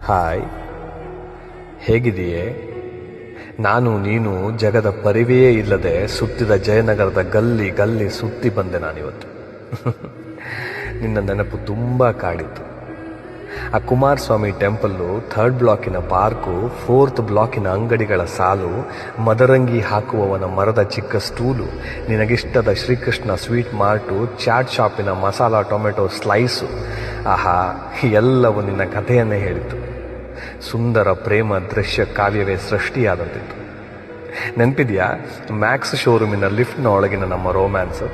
Hi, ಹೇಗಿದೆಯೇ? ನಾನು ನೀನು ಜಗದ ಪರಿವೆಯೇ ಇಲ್ಲದೆ ಸುತ್ತಿದ ಜಯನಗರದ ಗಲ್ಲಿ ಗಲ್ಲಿ ಸುತ್ತಿ ಬಂದೆ ನಾನಿವತ್ತು. ನಿನ್ನ ನೆನಪು ತುಂಬ ಕಾಡಿತ್ತು. ಆ ಕುಮಾರಸ್ವಾಮಿ ಟೆಂಪಲ್ಲು, 3rd ಬ್ಲಾಕಿನ ಪಾರ್ಕು, 4th ಬ್ಲಾಕಿನ ಅಂಗಡಿಗಳ ಸಾಲು, ಮದರಂಗಿ ಹಾಕುವವನ ಮರದ ಚಿಕ್ಕ ಸ್ಟೂಲು, ನಿನಗಿಷ್ಟದ ಶ್ರೀಕೃಷ್ಣ ಸ್ವೀಟ್ ಮಾರ್ಟು, ಚಾಟ್ ಶಾಪಿನ ಮಸಾಲಾ ಟೊಮೆಟೊ ಸ್ಲೈಸು. ಆಹಾ, ಎಲ್ಲವೂ ನಿನ್ನ ಕಥೆಯನ್ನೇ ಹೇಳಿತು. ಸುಂದರ ಪ್ರೇಮ ದೃಶ್ಯ ಕಾವ್ಯವೇ ಸೃಷ್ಟಿಯಾದಂತಿತ್ತು. ನೆನಪಿದೆಯಾ ಮ್ಯಾಕ್ಸ್ ಶೋರೂಮಿನ ಲಿಫ್ಟ್ನ ಒಳಗಿನ ನಮ್ಮ ರೋಮ್ಯಾನ್ಸ್?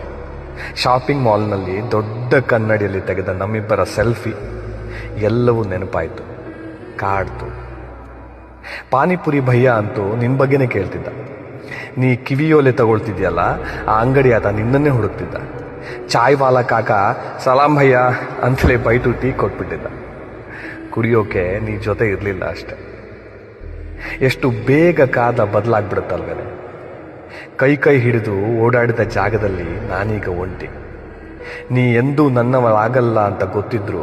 ಶಾಪಿಂಗ್ ಮಾಲ್ನಲ್ಲಿ ದೊಡ್ಡ ಕನ್ನಡಿಯಲ್ಲಿ ತೆಗೆದ ನಮ್ಮಿಬ್ಬರ ಸೆಲ್ಫಿ? ಎಲ್ಲವೂ ನೆನಪಾಯಿತು, ಕಾಡ್ತು. ಪಾನಿಪುರಿ ಭಯ್ಯ ಅಂತೂ ನಿನ್ನ ಬಗ್ಗೆನೇ ಕೇಳ್ತಿದ್ದ. ನೀ ಕಿವಿಯೋಲೆ ತಗೊಳ್ತಿದ್ಯಲ್ಲ, ಆ ಅಂಗಡಿ ಆತ ನಿನ್ನನ್ನೇ ಹುಡುಕ್ತಿದ್ದ. ಚಾಯ್ ವಾಲ ಕಾಕ ಸಲಾಂ ಭಯ್ಯ ಅಂತಲೇ ಬೈಟು ಟೀ ಕೊಟ್ಬಿಟ್ಟಿದ್ದ. ಕುಡಿಯೋಕೆ ನೀ ಜೊತೆ ಇರಲಿಲ್ಲ ಅಷ್ಟೆ. ಎಷ್ಟು ಬೇಗ ಕಾಲ ಬದಲಾಗ್ಬಿಡುತ್ತಲ್ವೇನೆ. ಕೈ ಹಿಡಿದು ಓಡಾಡಿದ ಜಾಗದಲ್ಲಿ ನಾನೀಗ ಒಂಟಿ. ನೀ ಎಂದೂ ನನ್ನವಳಾಗಲ್ಲ ಅಂತ ಗೊತ್ತಿದ್ರು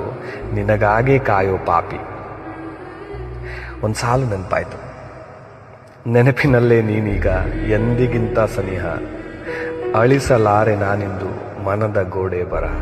ನಿನಗಾಗೇ ಕಾಯೋ ಪಾಪಿ. ಒಂದು ಸಾಲು ನೆನಪಾಯ್ತು. ನೆನಪಿನಲ್ಲೇ ನೀನೀಗ ಎಂದಿಗಿಂತ ಸನಿಹ, ಅಳಿಸಲಾರೆ ನಾನಿಂದು ಮನದ ಗೋಡೆ ಬರಹ.